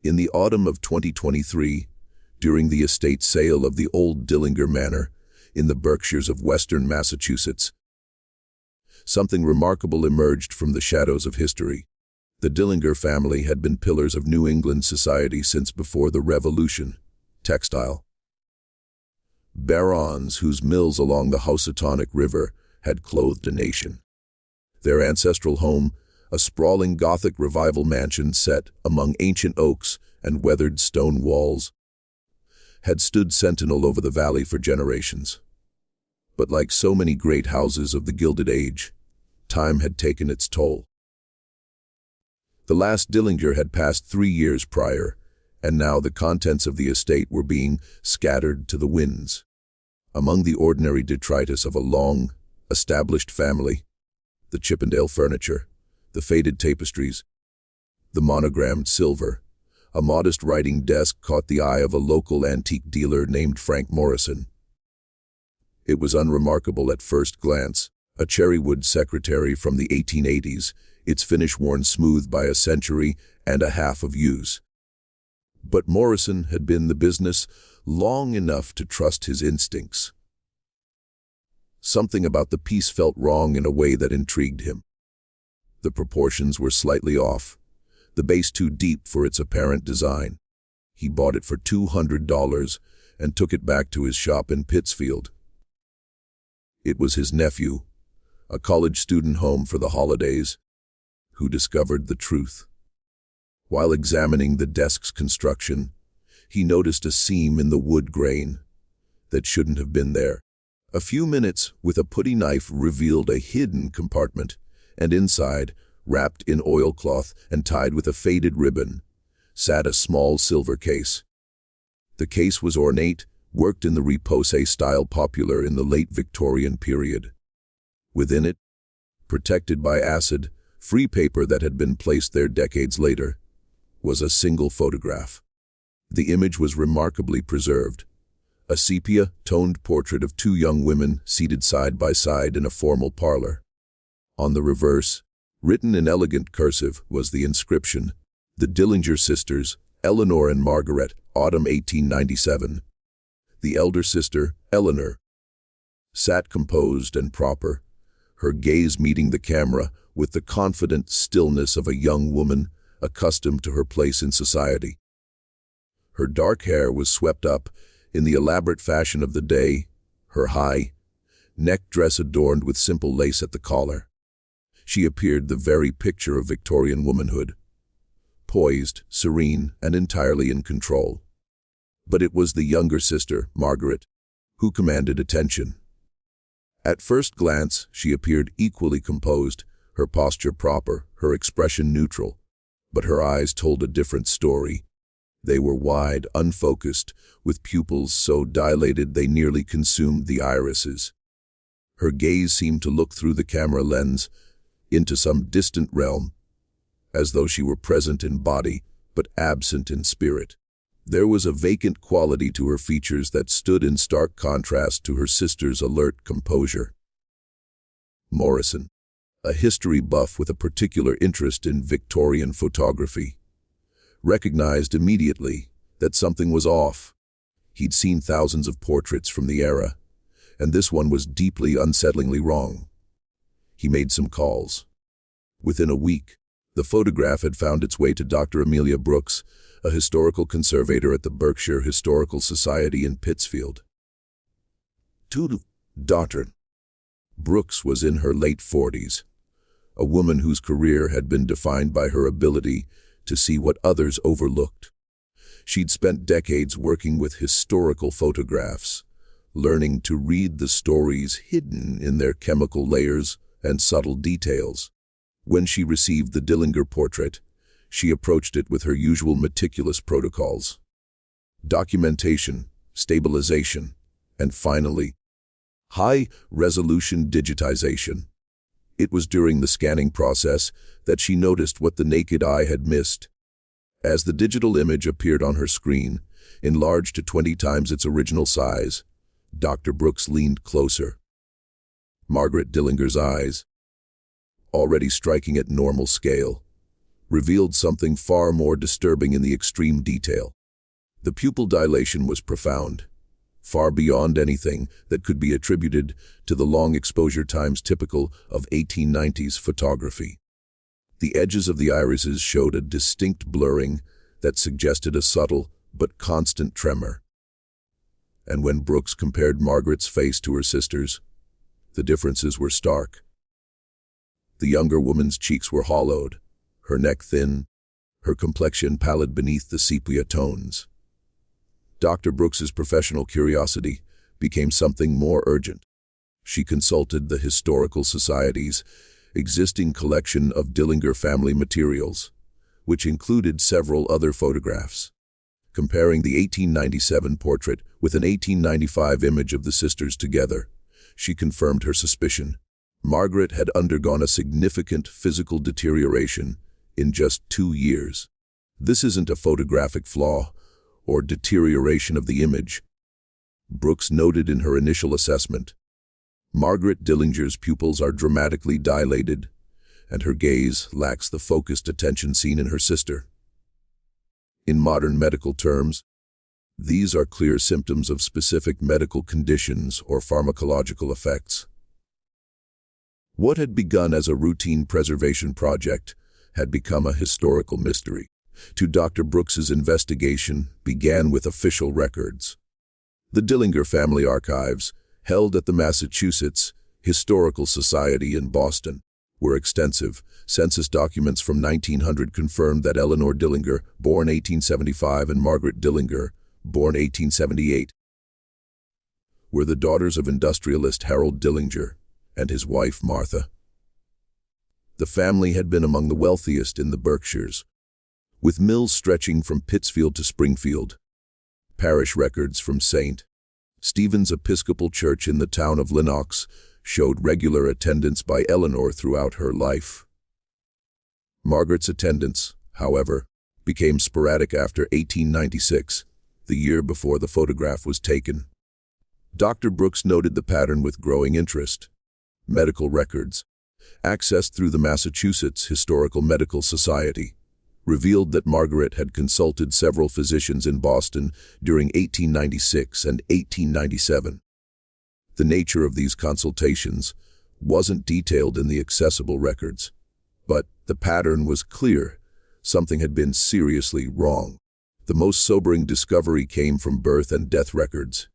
In the autumn of 2023, during the estate sale of the old Dillinger Manor in the Berkshires of western Massachusetts, something remarkable emerged from the shadows of history. The Dillinger family had been pillars of New England society since before the Revolution. Textile barons whose mills along the Housatonic River had clothed a nation. Their ancestral home, a sprawling Gothic Revival mansion set among ancient oaks and weathered stone walls, had stood sentinel over the valley for generations. But like so many great houses of the Gilded Age, time had taken its toll. The last Dillinger had passed 3 years prior, and now the contents of the estate were being scattered to the winds. Among the ordinary detritus of a long, established family, the Chippendale furniture, the faded tapestries, the monogrammed silver, a modest writing desk caught the eye of a local antique dealer named Frank Morrison. It was unremarkable at first glance, a cherrywood secretary from the 1880s, its finish worn smooth by a century and a half of use. But Morrison had been in the business long enough to trust his instincts. Something about the piece felt wrong in a way that intrigued him. The proportions were slightly off, the base too deep for its apparent design. He bought it for $200 and took it back to his shop in Pittsfield. It was his nephew, a college student home for the holidays, who discovered the truth. While examining the desk's construction, he noticed a seam in the wood grain that shouldn't have been there. A few minutes with a putty knife revealed a hidden compartment, and inside, wrapped in oilcloth and tied with a faded ribbon, sat a small silver case. The case was ornate, worked in the repousse style popular in the late Victorian period. Within it, protected by acid-free paper that had been placed there decades later, was a single photograph. The image was remarkably preserved, a sepia-toned portrait of 2 young women seated side by side in a formal parlor. On the reverse, written in elegant cursive, was the inscription, "The Dillinger Sisters, Eleanor and Margaret, Autumn 1897. The elder sister, Eleanor, sat composed and proper, her gaze meeting the camera with the confident stillness of a young woman accustomed to her place in society. Her dark hair was swept up in the elaborate fashion of the day, her high neck dress adorned with simple lace at the collar. She appeared the very picture of Victorian womanhood, poised, serene, and entirely in control. But it was the younger sister, Margaret, who commanded attention. At first glance, she appeared equally composed, her posture proper, her expression neutral. But her eyes told a different story. They were wide, unfocused, with pupils so dilated they nearly consumed the irises. Her gaze seemed to look through the camera lens into some distant realm, as though she were present in body, but absent in spirit. There was a vacant quality to her features that stood in stark contrast to her sister's alert composure. Morrison, a history buff with a particular interest in Victorian photography, recognized immediately that something was off. He'd seen thousands of portraits from the era, and this one was deeply unsettlingly wrong. He made some calls. Within a week, the photograph had found its way to Dr. Amelia Brooks, a historical conservator at the Berkshire Historical Society in Pittsfield. Dr. Brooks was in her late 40s, a woman whose career had been defined by her ability to see what others overlooked. She'd spent decades working with historical photographs, learning to read the stories hidden in their chemical layers and subtle details. When she received the Dillinger portrait, she approached it with her usual meticulous protocols: documentation, stabilization, and finally, high-resolution digitization. It was during the scanning process that she noticed what the naked eye had missed. As the digital image appeared on her screen, enlarged to 20 times its original size, Dr. Brooks leaned closer. Margaret Dillinger's eyes, already striking at normal scale, revealed something far more disturbing in the extreme detail. The pupil dilation was profound, far beyond anything that could be attributed to the long exposure times typical of 1890s photography. The edges of the irises showed a distinct blurring that suggested a subtle but constant tremor. And when Brooks compared Margaret's face to her sister's, the differences were stark. The younger woman's cheeks were hollowed, her neck thin, her complexion pallid beneath the sepia tones. Dr. Brooks's professional curiosity became something more urgent. She consulted the Historical Society's existing collection of Dillinger family materials, which included several other photographs. Comparing the 1897 portrait with an 1895 image of the sisters together, she confirmed her suspicion. Margaret had undergone a significant physical deterioration in just 2 years. This isn't a photographic flaw or deterioration of the image, Brooks noted in her initial assessment. Margaret Dillinger's pupils are dramatically dilated, and her gaze lacks the focused attention seen in her sister. In modern medical terms, these are clear symptoms of specific medical conditions or pharmacological effects. What had begun as a routine preservation project had become a historical mystery. To Dr. Brooks's investigation began with official records. The Dillinger family archives, held at the Massachusetts Historical Society in Boston, were extensive. Census documents from 1900 confirmed that Eleanor Dillinger, born 1875, and Margaret Dillinger, born 1878, were the daughters of industrialist Harold Dillinger and his wife Martha. The family had been among the wealthiest in the Berkshires, with mills stretching from Pittsfield to Springfield. Parish records from St. Stephen's Episcopal Church in the town of Lenox showed regular attendance by Eleanor throughout her life. Margaret's attendance, however, became sporadic after 1896, the year before the photograph was taken. Dr. Brooks noted the pattern with growing interest. Medical records, accessed through the Massachusetts Historical Medical Society, revealed that Margaret had consulted several physicians in Boston during 1896 and 1897. The nature of these consultations wasn't detailed in the accessible records, but the pattern was clear. Something had been seriously wrong. The most sobering discovery came from birth and death records.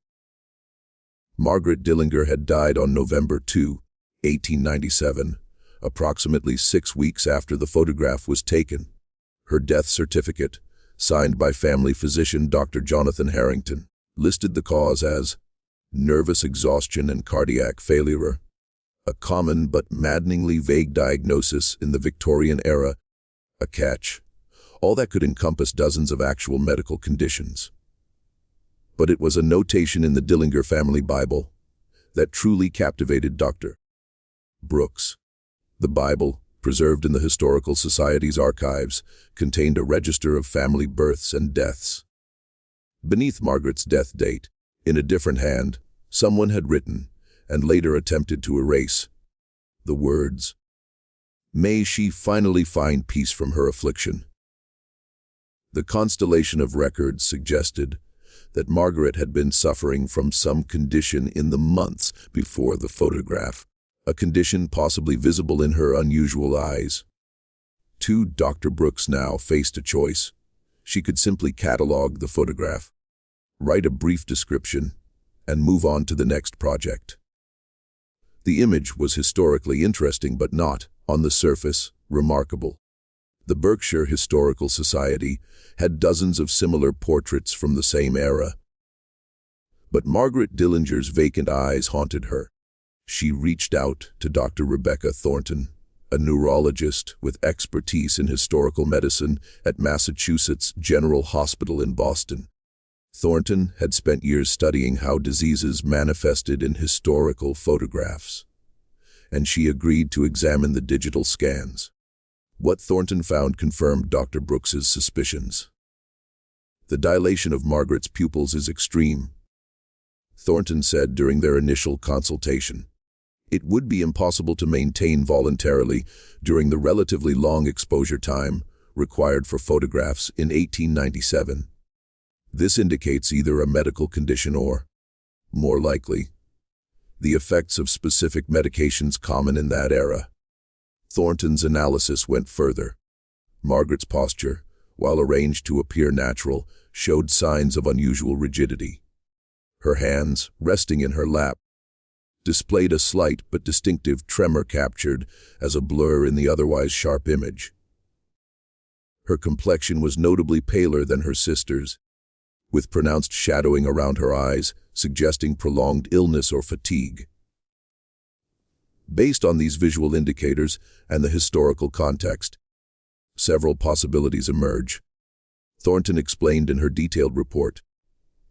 Margaret Dillinger had died on November 2, 1897, approximately 6 weeks after the photograph was taken. Her death certificate, signed by family physician Dr. Jonathan Harrington, listed the cause as nervous exhaustion and cardiac failure, a common but maddeningly vague diagnosis in the Victorian era, a catch. All that could encompass dozens of actual medical conditions. But it was a notation in the Dillinger family Bible that truly captivated Dr. Brooks. The Bible, preserved in the Historical Society's archives, contained a register of family births and deaths. Beneath Margaret's death date, in a different hand, someone had written, and later attempted to erase, the words, "May she finally find peace from her affliction." The constellation of records suggested that Margaret had been suffering from some condition in the months before the photograph, a condition possibly visible in her unusual eyes. Dr. Brooks now faced a choice. She could simply catalog the photograph, write a brief description, and move on to the next project. The image was historically interesting but not, on the surface, remarkable. The Berkshire Historical Society had dozens of similar portraits from the same era. But Margaret Dillinger's vacant eyes haunted her. She reached out to Dr. Rebecca Thornton, a neurologist with expertise in historical medicine at Massachusetts General Hospital in Boston. Thornton had spent years studying how diseases manifested in historical photographs, and she agreed to examine the digital scans. What Thornton found confirmed Dr. Brooks's suspicions. The dilation of Margaret's pupils is extreme, Thornton said during their initial consultation. It would be impossible to maintain voluntarily during the relatively long exposure time required for photographs in 1897. This indicates either a medical condition or, more likely, the effects of specific medications common in that era. Thornton's analysis went further. Margaret's posture, while arranged to appear natural, showed signs of unusual rigidity. Her hands, resting in her lap, displayed a slight but distinctive tremor captured as a blur in the otherwise sharp image. Her complexion was notably paler than her sister's, with pronounced shadowing around her eyes, suggesting prolonged illness or fatigue. Based on these visual indicators and the historical context, several possibilities emerge. Thornton explained in her detailed report,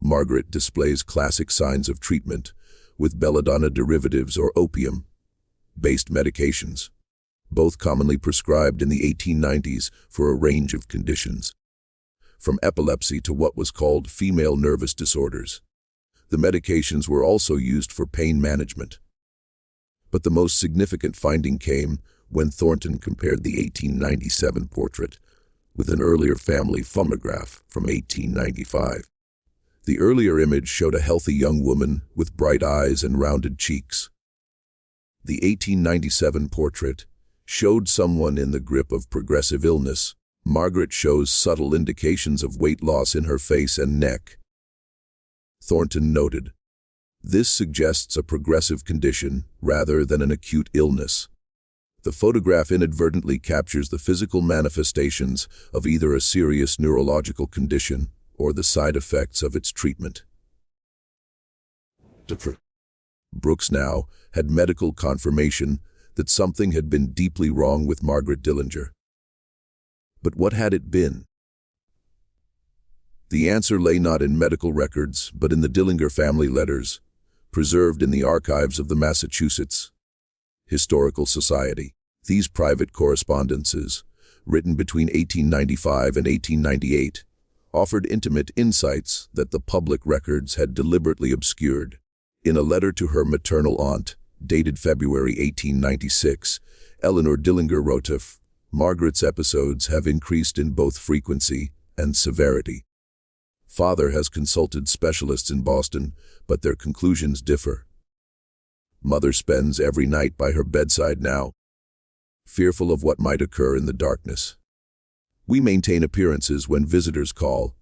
Margaret displays classic signs of treatment with belladonna derivatives or opium-based medications, both commonly prescribed in the 1890s for a range of conditions, from epilepsy to what was called female nervous disorders. The medications were also used for pain management. But the most significant finding came when Thornton compared the 1897 portrait with an earlier family photograph from 1895. The earlier image showed a healthy young woman with bright eyes and rounded cheeks. The 1897 portrait showed someone in the grip of progressive illness. Margaret shows subtle indications of weight loss in her face and neck. Thornton noted, this suggests a progressive condition rather than an acute illness. The photograph inadvertently captures the physical manifestations of either a serious neurological condition or the side effects of its treatment. Brooks now had medical confirmation that something had been deeply wrong with Margaret Dillinger. But what had it been? The answer lay not in medical records, but in the Dillinger family letters, preserved in the archives of the Massachusetts Historical Society. These private correspondences, written between 1895 and 1898, offered intimate insights that the public records had deliberately obscured. In a letter to her maternal aunt, dated February 1896, Eleanor Dillinger wrote of, Margaret's episodes have increased in both frequency and severity. Father has consulted specialists in Boston, but their conclusions differ. Mother spends every night by her bedside now, fearful of what might occur in the darkness. We maintain appearances when visitors call,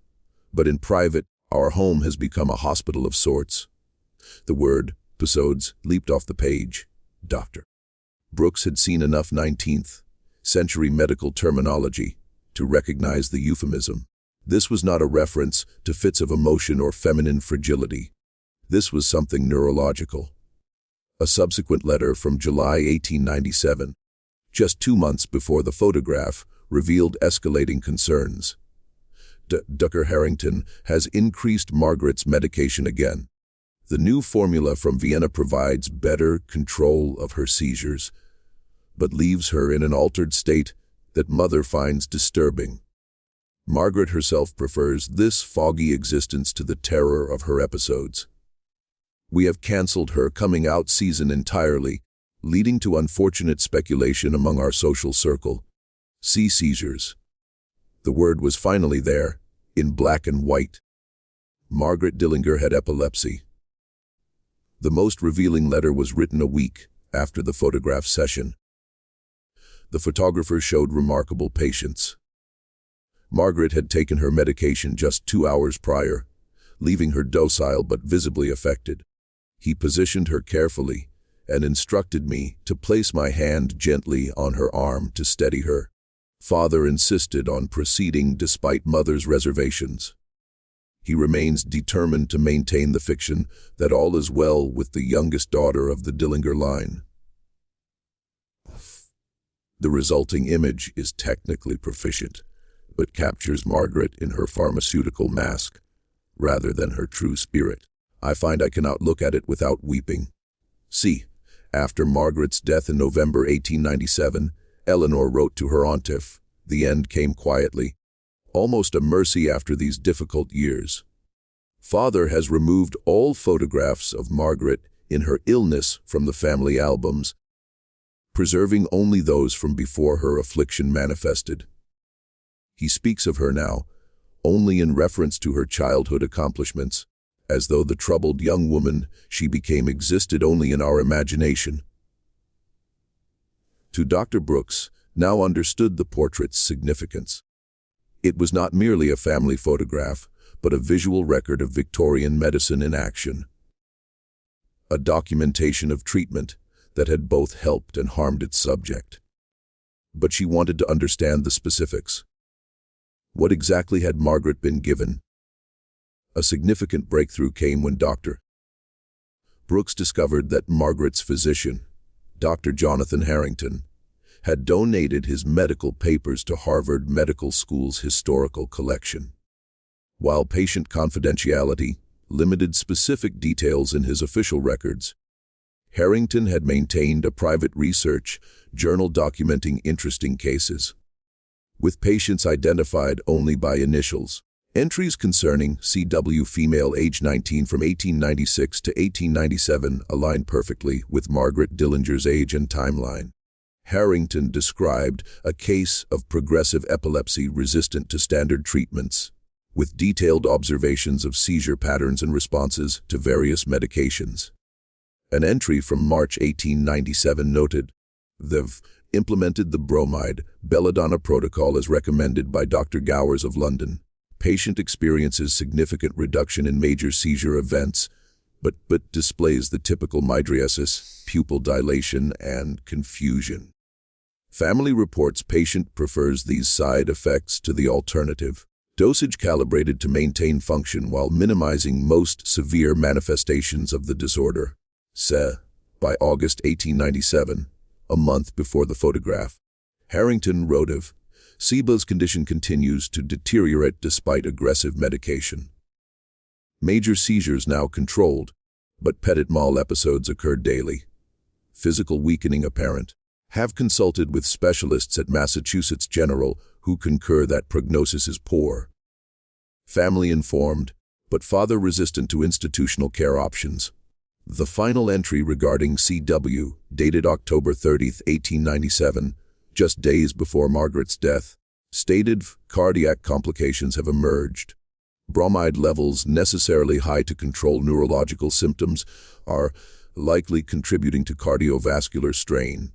but in private, our home has become a hospital of sorts. The word, episodes, leaped off the page. Dr. Brooks had seen enough 19th century medical terminology to recognize the euphemism. This was not a reference to fits of emotion or feminine fragility. This was something neurological. A subsequent letter from July 1897, just 2 months before the photograph, revealed escalating concerns. Dr. Harrington has increased Margaret's medication again. The new formula from Vienna provides better control of her seizures, but leaves her in an altered state that Mother finds disturbing. Margaret herself prefers this foggy existence to the terror of her episodes. We have cancelled her coming out season entirely, leading to unfortunate speculation among our social circle. See seizures. The word was finally there, in black and white. Margaret Dillinger had epilepsy. The most revealing letter was written a week after the photograph session. The photographer showed remarkable patience. Margaret had taken her medication just 2 hours prior, leaving her docile but visibly affected. He positioned her carefully and instructed me to place my hand gently on her arm to steady her. Father insisted on proceeding despite Mother's reservations. He remains determined to maintain the fiction that all is well with the youngest daughter of the Dillinger line. The resulting image is technically proficient, but captures Margaret in her pharmaceutical mask, rather than her true spirit. I find I cannot look at it without weeping. See, after Margaret's death in November 1897, Eleanor wrote to her aunt if the end came quietly, almost a mercy after these difficult years. Father has removed all photographs of Margaret in her illness from the family albums, preserving only those from before her affliction manifested. He speaks of her now only in reference to her childhood accomplishments, as though the troubled young woman she became existed only in our imagination. To Dr. Brooks, now understood the portrait's significance. It was not merely a family photograph, but a visual record of Victorian medicine in action. A documentation of treatment that had both helped and harmed its subject. But she wanted to understand the specifics. What exactly had Margaret been given? A significant breakthrough came when Dr. Brooks discovered that Margaret's physician, Dr. Jonathan Harrington, had donated his medical papers to Harvard Medical School's historical collection. While patient confidentiality limited specific details in his official records, Harrington had maintained a private research journal documenting interesting cases, with patients identified only by initials. Entries concerning C.W. female age 19 from 1896 to 1897 aligned perfectly with Margaret Dillinger's age and timeline. Harrington described a case of progressive epilepsy resistant to standard treatments, with detailed observations of seizure patterns and responses to various medications. An entry from March 1897 noted, "They've implemented the bromide belladonna protocol as recommended by Dr. Gowers of London. Patient experiences significant reduction in major seizure events, but displays the typical mydriasis, pupil dilation, and confusion. Family reports patient prefers these side effects to the alternative. Dosage calibrated to maintain function while minimizing most severe manifestations of the disorder." By August 1897, a month before the photograph, Harrington wrote of, "Seba's condition continues to deteriorate despite aggressive medication. Major seizures now controlled, but petit mal episodes occur daily. Physical weakening apparent. Have consulted with specialists at Massachusetts General who concur that prognosis is poor. Family informed, but father resistant to institutional care options." The final entry regarding C.W., dated October 30, 1897, just days before Margaret's death, stated cardiac complications have emerged. Bromide levels necessarily high to control neurological symptoms are likely contributing to cardiovascular strain.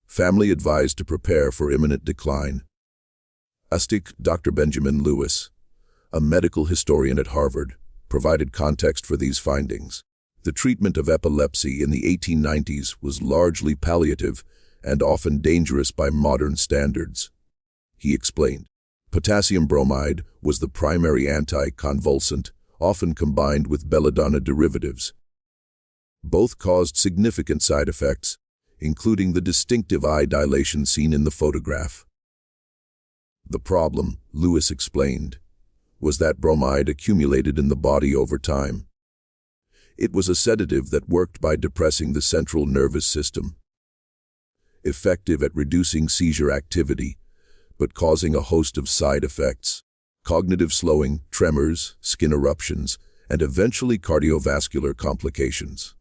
Family advised to prepare for imminent decline. Dr. Benjamin Lewis, a medical historian at Harvard, provided context for these findings. The treatment of epilepsy in the 1890s was largely palliative and often dangerous by modern standards. He explained, potassium bromide was the primary anti-convulsant, often combined with belladonna derivatives. Both caused significant side effects, including the distinctive eye dilation seen in the photograph. The problem, Lewis explained, was that bromide accumulated in the body over time. It was a sedative that worked by depressing the central nervous system, effective at reducing seizure activity, but causing a host of side effects: cognitive slowing, tremors, skin eruptions, and eventually cardiovascular complications.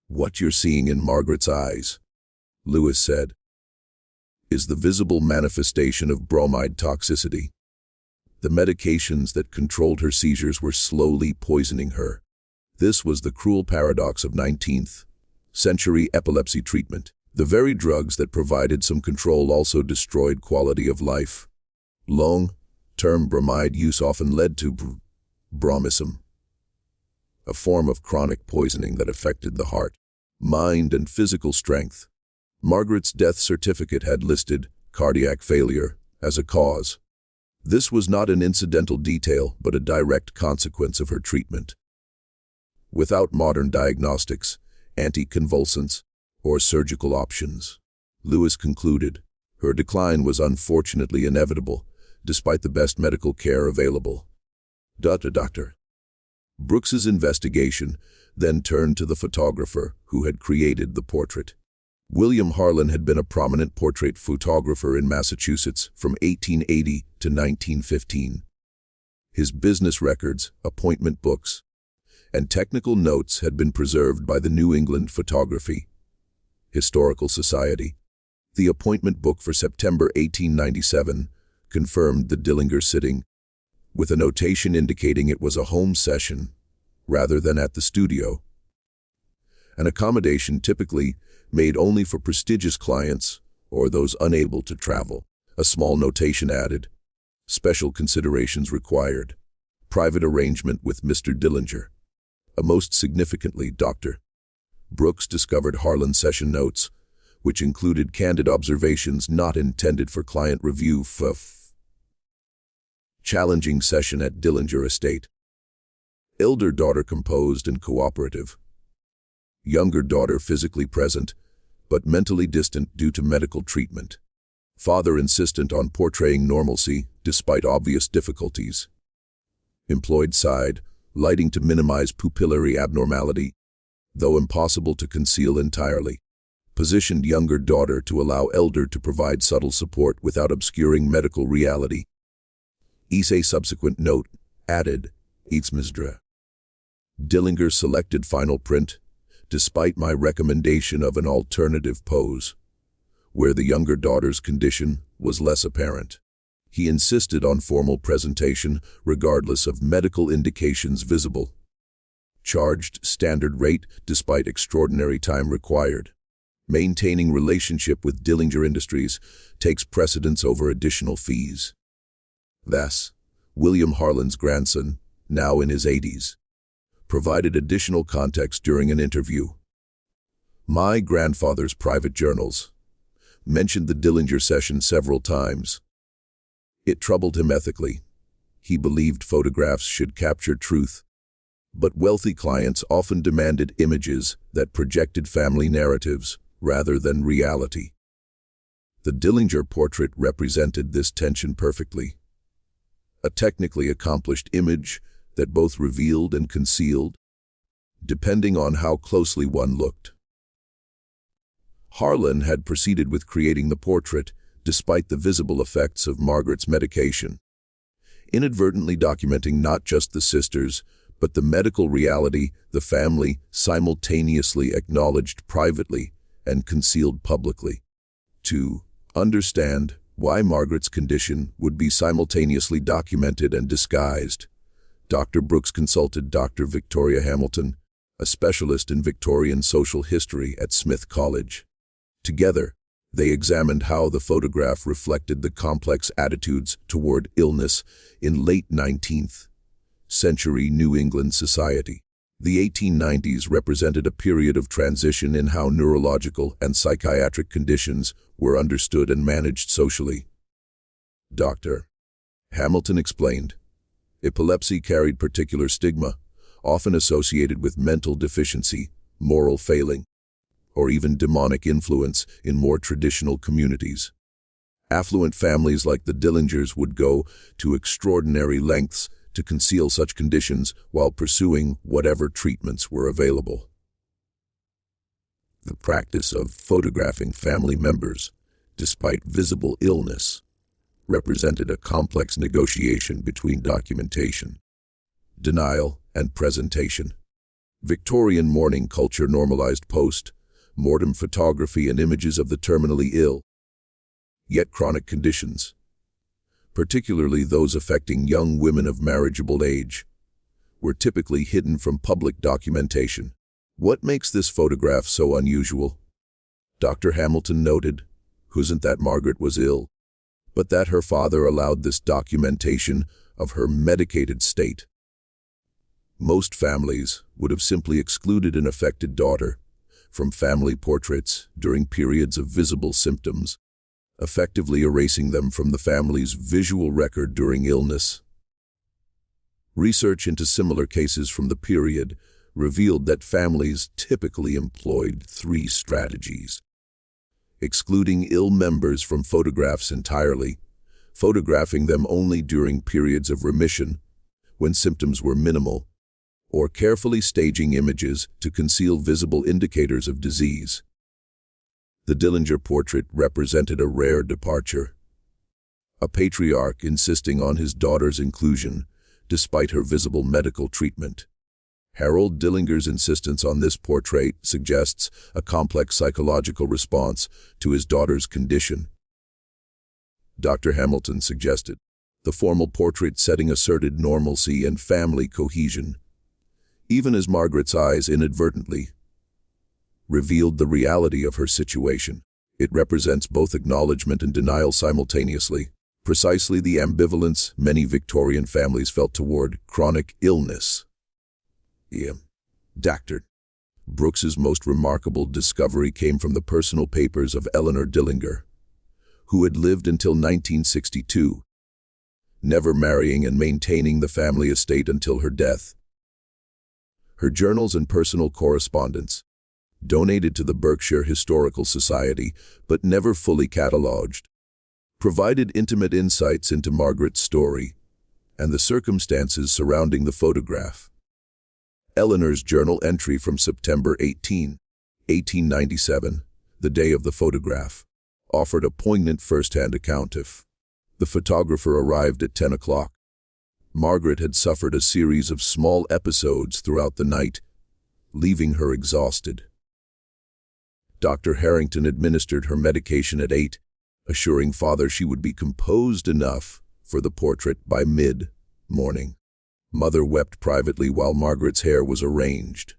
"What you're seeing in Margaret's eyes," Lewis said, "is the visible manifestation of bromide toxicity. The medications that controlled her seizures were slowly poisoning her. This was the cruel paradox of 19th century epilepsy treatment. The very drugs that provided some control also destroyed quality of life. Long-term bromide use often led to bromism, a form of chronic poisoning that affected the heart, mind, and physical strength. Margaret's death certificate had listed cardiac failure as a cause. This was not an incidental detail, but a direct consequence of her treatment. Without modern diagnostics, anticonvulsants, or surgical options, Lewis concluded, her decline was unfortunately inevitable, despite the best medical care available. Dr. Brooks's investigation then turned to the photographer who had created the portrait. William Harlan had been a prominent portrait photographer in Massachusetts from 1880 to 1915. His business records, appointment books, and technical notes had been preserved by the New England Photography Historical Society. The appointment book for September 1897 confirmed the Dillinger sitting, with a notation indicating it was a home session rather than at the studio. An accommodation typically made only for prestigious clients or those unable to travel. A small notation added, special considerations required, private arrangement with Mr. Dillinger. Most significantly, Dr. Brooks discovered Harlan session notes, which included candid observations not intended for client review. Challenging session at Dillinger estate. Elder daughter composed and cooperative. Younger daughter physically present, but mentally distant due to medical treatment. Father insistent on portraying normalcy despite obvious difficulties. Employed side, lighting to minimize pupillary abnormality, though impossible to conceal entirely. Positioned younger daughter to allow elder to provide subtle support without obscuring medical reality. A subsequent note added, Eatsmisdra. Dillinger selected final print, despite my recommendation of an alternative pose, where the younger daughter's condition was less apparent. He insisted on formal presentation regardless of medical indications visible. Charged standard rate despite extraordinary time required. Maintaining relationship with Dillinger Industries takes precedence over additional fees. Thus, William Harlan's grandson, now in his 80s, provided additional context during an interview. My grandfather's private journals mentioned the Dillinger session several times. It troubled him ethically. He believed photographs should capture truth, but wealthy clients often demanded images that projected family narratives rather than reality. The Dillinger portrait represented this tension perfectly. A technically accomplished image that both revealed and concealed, depending on how closely one looked. Harlan had proceeded with creating the portrait despite the visible effects of Margaret's medication, inadvertently documenting not just the sisters, but the medical reality the family simultaneously acknowledged privately and concealed publicly. To understand why Margaret's condition would be simultaneously documented and disguised, Dr. Brooks consulted Dr. Victoria Hamilton, a specialist in Victorian social history at Smith College. Together, they examined how the photograph reflected the complex attitudes toward illness in late 19th century New England society. The 1890s represented a period of transition in how neurological and psychiatric conditions were understood and managed socially. Dr. Hamilton explained, epilepsy carried particular stigma, often associated with mental deficiency, moral failing, or even demonic influence in more traditional communities. Affluent families like the Dillingers would go to extraordinary lengths to conceal such conditions while pursuing whatever treatments were available. The practice of photographing family members, despite visible illness, represented a complex negotiation between documentation, denial, and presentation. Victorian mourning culture normalized post-mortem photography and images of the terminally ill, yet chronic conditions, particularly those affecting young women of marriageable age, were typically hidden from public documentation. What makes this photograph so unusual? Dr. Hamilton noted, wasn't that Margaret was ill, but that her father allowed this documentation of her medicated state. Most families would have simply excluded an affected daughter from family portraits during periods of visible symptoms, effectively erasing them from the family's visual record during illness. Research into similar cases from the period revealed that families typically employed 3 strategies: excluding ill members from photographs entirely, photographing them only during periods of remission, when symptoms were minimal, or carefully staging images to conceal visible indicators of disease. The Dillinger portrait represented a rare departure. A patriarch insisting on his daughter's inclusion, despite her visible medical treatment. Harold Dillinger's insistence on this portrait suggests a complex psychological response to his daughter's condition. Dr. Hamilton suggested. The formal portrait setting asserted normalcy and family cohesion, even as Margaret's eyes inadvertently revealed the reality of her situation. It represents both acknowledgement and denial simultaneously, precisely the ambivalence many Victorian families felt toward chronic illness. Dr. Brooks's most remarkable discovery came from the personal papers of Eleanor Dillinger, who had lived until 1962, never marrying and maintaining the family estate until her death. Her journals and personal correspondence, donated to the Berkshire Historical Society but never fully catalogued, provided intimate insights into Margaret's story and the circumstances surrounding the photograph. Eleanor's journal entry from September 18, 1897, the day of the photograph, offered a poignant first-hand account of. The photographer arrived at 10 o'clock. Margaret had suffered a series of small episodes throughout the night, leaving her exhausted. Dr. Harrington administered her medication at 8, assuring father she would be composed enough for the portrait by mid-morning. Mother wept privately while Margaret's hair was arranged,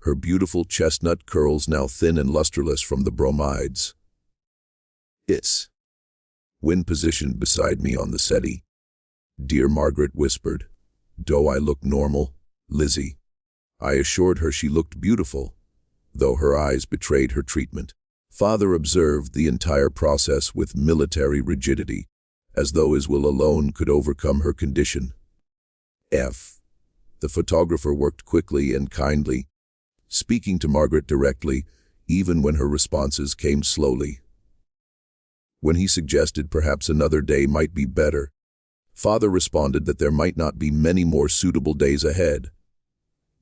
her beautiful chestnut curls now thin and lusterless from the bromides. When positioned beside me on the settee, dear Margaret whispered, "Do I look normal, Lizzie?" I assured her she looked beautiful, though her eyes betrayed her treatment. Father observed the entire process with military rigidity, as though his will alone could overcome her condition. The photographer worked quickly and kindly, speaking to Margaret directly, even when her responses came slowly. When he suggested perhaps another day might be better, Father responded that there might not be many more suitable days ahead.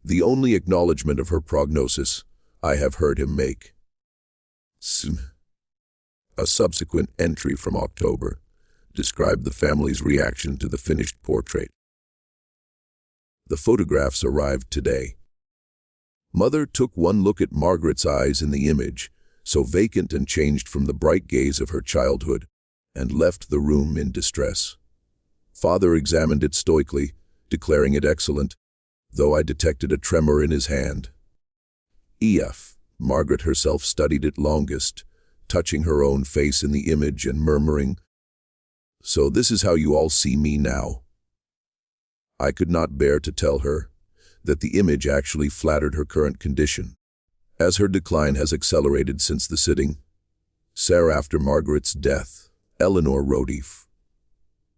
The only acknowledgement of her prognosis I have heard him make. A subsequent entry from October described the family's reaction to the finished portrait. The photographs arrived today. Mother took one look at Margaret's eyes in the image, so vacant and changed from the bright gaze of her childhood, and left the room in distress. Father examined it stoically, declaring it excellent, though I detected a tremor in his hand. Margaret herself studied it longest, touching her own face in the image and murmuring, "So this is how you all see me now." I could not bear to tell her that the image actually flattered her current condition, as her decline has accelerated since the sitting. After Margaret's death, Eleanor wrote,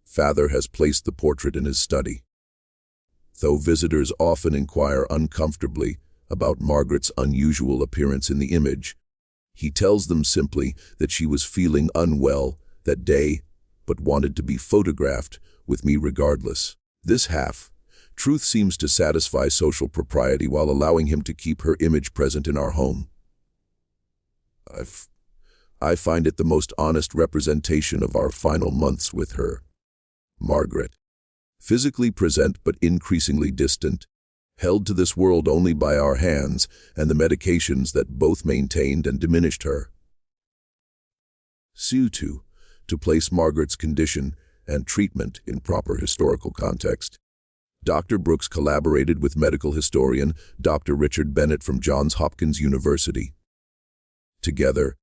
"Father has placed the portrait in his study. Though visitors often inquire uncomfortably about Margaret's unusual appearance in the image, he tells them simply that she was feeling unwell that day, but wanted to be photographed with me regardless. This half-truth seems to satisfy social propriety while allowing him to keep her image present in our home. I find it the most honest representation of our final months with her. Margaret, physically present but increasingly distant, held to this world only by our hands and the medications that both maintained and diminished her. To place Margaret's condition and treatment in proper historical context, Dr. Brooks collaborated with medical historian Dr. Richard Bennett from Johns Hopkins University. Together,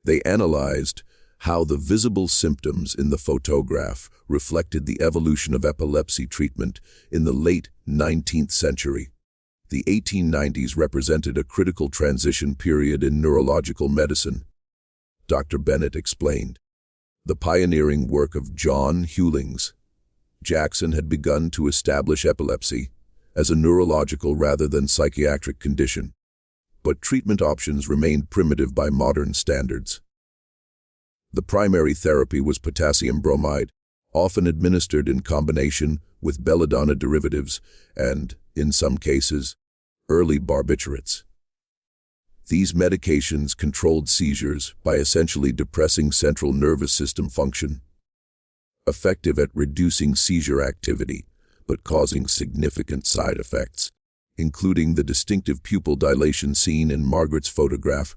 they analyzed how the visible symptoms in the photograph reflected the evolution of epilepsy treatment in the late 19th century. The 1890s represented a critical transition period in neurological medicine. Dr. Bennett explained, "The pioneering work of John Hewlings Jackson had begun to establish epilepsy as a neurological rather than psychiatric condition, but treatment options remained primitive by modern standards. The primary therapy was potassium bromide, often administered in combination with belladonna derivatives and, in some cases, early barbiturates. These medications controlled seizures by essentially depressing central nervous system function, effective at reducing seizure activity, but causing significant side effects, including the distinctive pupil dilation seen in Margaret's photograph,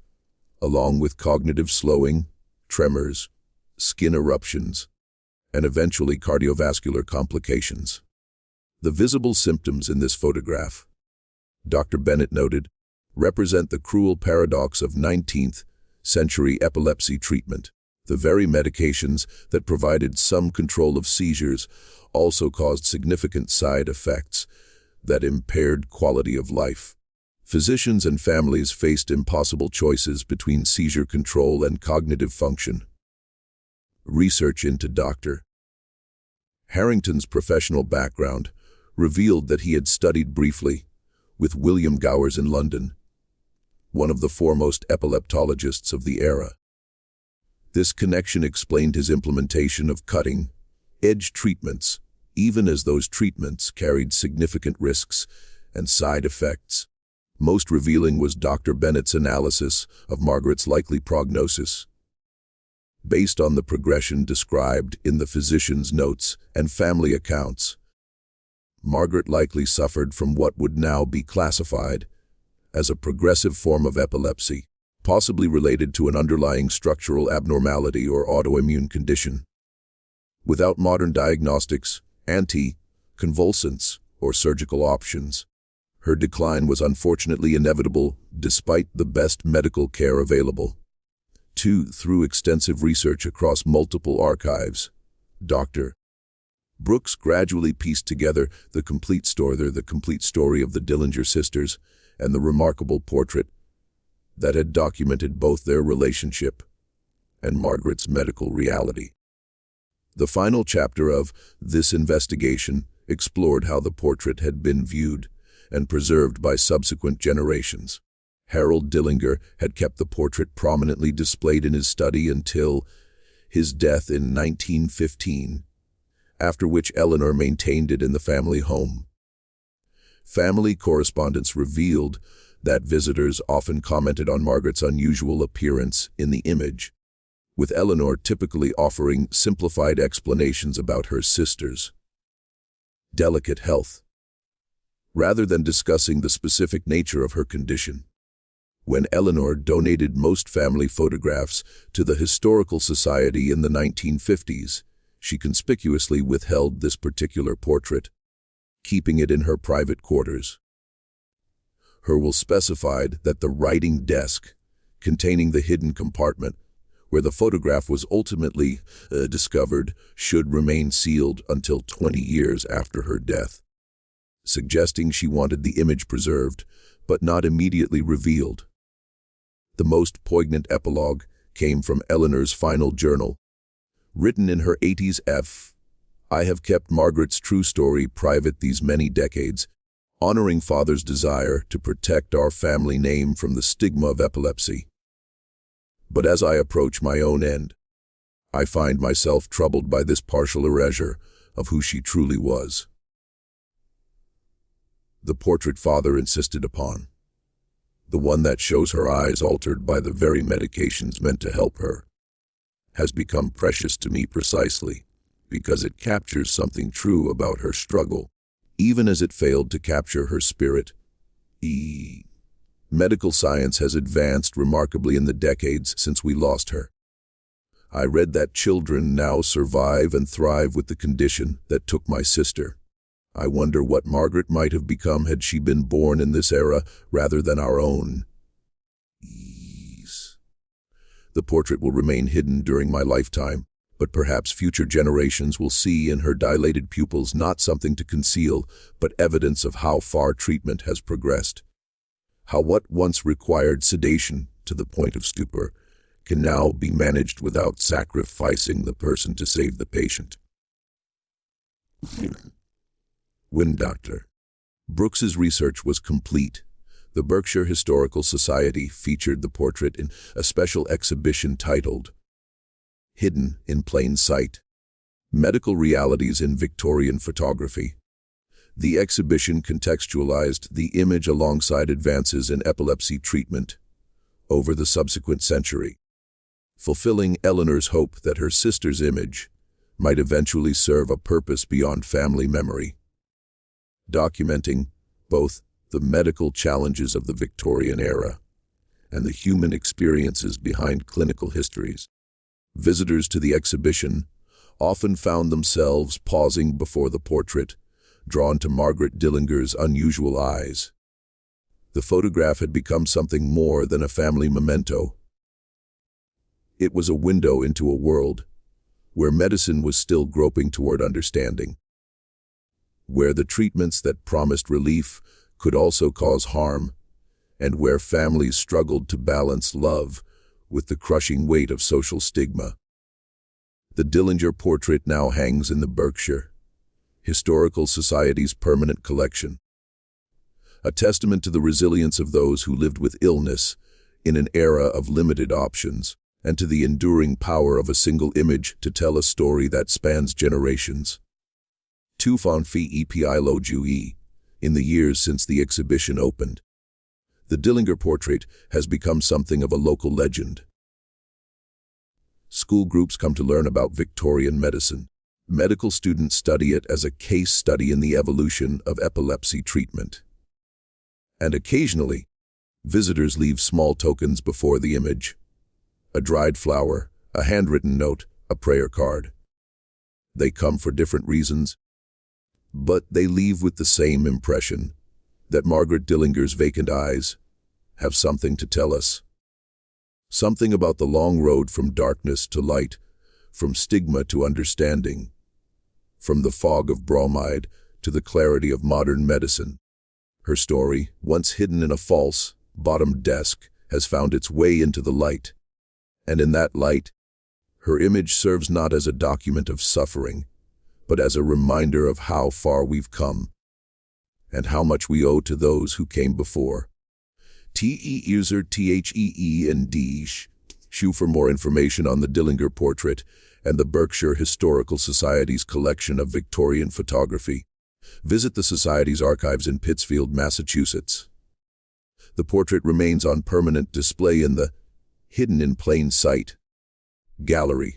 along with cognitive slowing, tremors, skin eruptions, and eventually cardiovascular complications. The visible symptoms in this photograph, Dr. Bennett noted, represent the cruel paradox of 19th century epilepsy treatment. The very medications that provided some control of seizures also caused significant side effects that impaired quality of life. Physicians and families faced impossible choices between seizure control and cognitive function. Research into Dr. Harrington's professional background revealed that he had studied briefly with William Gowers in London, one of the foremost epileptologists of the era. This connection explained his implementation of cutting-edge treatments, even as those treatments carried significant risks and side effects. Most revealing was Dr. Bennett's analysis of Margaret's likely prognosis. Based on the progression described in the physician's notes and family accounts, Margaret likely suffered from what would now be classified as a progressive form of epilepsy, possibly related to an underlying structural abnormality or autoimmune condition. Without modern diagnostics, anti-convulsants, or surgical options, her decline was unfortunately inevitable despite the best medical care available. Through extensive research across multiple archives, Dr. Brooks gradually pieced together the complete story of the Dillinger sisters and the remarkable portrait that had documented both their relationship and Margaret's medical reality. The final chapter of this investigation explored how the portrait had been viewed and preserved by subsequent generations. Harold Dillinger had kept the portrait prominently displayed in his study until his death in 1915, after which Eleanor maintained it in the family home. Family correspondence revealed that visitors often commented on Margaret's unusual appearance in the image, with Eleanor typically offering simplified explanations about her sister's delicate health, rather than discussing the specific nature of her condition. When Eleanor donated most family photographs to the Historical Society in the 1950s, she conspicuously withheld this particular portrait, keeping it in her private quarters. Her will specified that the writing desk, containing the hidden compartment where the photograph was ultimately discovered, should remain sealed until 20 years after her death, suggesting she wanted the image preserved, but not immediately revealed. The most poignant epilogue came from Eleanor's final journal, written in her 80s. I have kept Margaret's true story private these many decades, honoring Father's desire to protect our family name from the stigma of epilepsy. But as I approach my own end, I find myself troubled by this partial erasure of who she truly was. The portrait Father insisted upon, the one that shows her eyes altered by the very medications meant to help her, has become precious to me precisely because it captures something true about her struggle, even as it failed to capture her spirit. Medical science has advanced remarkably in the decades since we lost her. I read that children now survive and thrive with the condition that took my sister. I wonder what Margaret might have become had she been born in this era rather than our own. The portrait will remain hidden during my lifetime, but perhaps future generations will see in her dilated pupils not something to conceal, but evidence of how far treatment has progressed. How what once required sedation to the point of stupor can now be managed without sacrificing the person to save the patient. When Dr. Brooks's research was complete, the Berkshire Historical Society featured the portrait in a special exhibition titled Hidden in Plain Sight: Medical Realities in Victorian Photography. The exhibition contextualized the image alongside advances in epilepsy treatment over the subsequent century, fulfilling Eleanor's hope that her sister's image might eventually serve a purpose beyond family memory, documenting both the medical challenges of the Victorian era and the human experiences behind clinical histories. Visitors to the exhibition often found themselves pausing before the portrait, drawn to Margaret Dillinger's unusual eyes. The photograph had become something more than a family memento. It was a window into a world where medicine was still groping toward understanding, where the treatments that promised relief could also cause harm, and where families struggled to balance love with the crushing weight of social stigma. The Dillinger portrait now hangs in the Berkshire Historical Society's permanent collection, a testament to the resilience of those who lived with illness in an era of limited options, and to the enduring power of a single image to tell a story that spans generations. Tufan fi epilo jui. In the years since the exhibition opened, the Dillinger portrait has become something of a local legend. School groups come to learn about Victorian medicine. Medical students study it as a case study in the evolution of epilepsy treatment. And occasionally, visitors leave small tokens before the image: a dried flower, a handwritten note, a prayer card. They come for different reasons, but they leave with the same impression, that Margaret Dillinger's vacant eyes have something to tell us. Something about the long road from darkness to light, from stigma to understanding, from the fog of bromide to the clarity of modern medicine. Her story, once hidden in a false, bottom desk, has found its way into the light. And in that light, her image serves not as a document of suffering, but as a reminder of how far we've come, and how much we owe to those who came before. User THEEND. For more information on the Dillinger portrait and the Berkshire Historical Society's collection of Victorian photography, visit the Society's archives in Pittsfield, Massachusetts. The portrait remains on permanent display in the Hidden in Plain Sight gallery.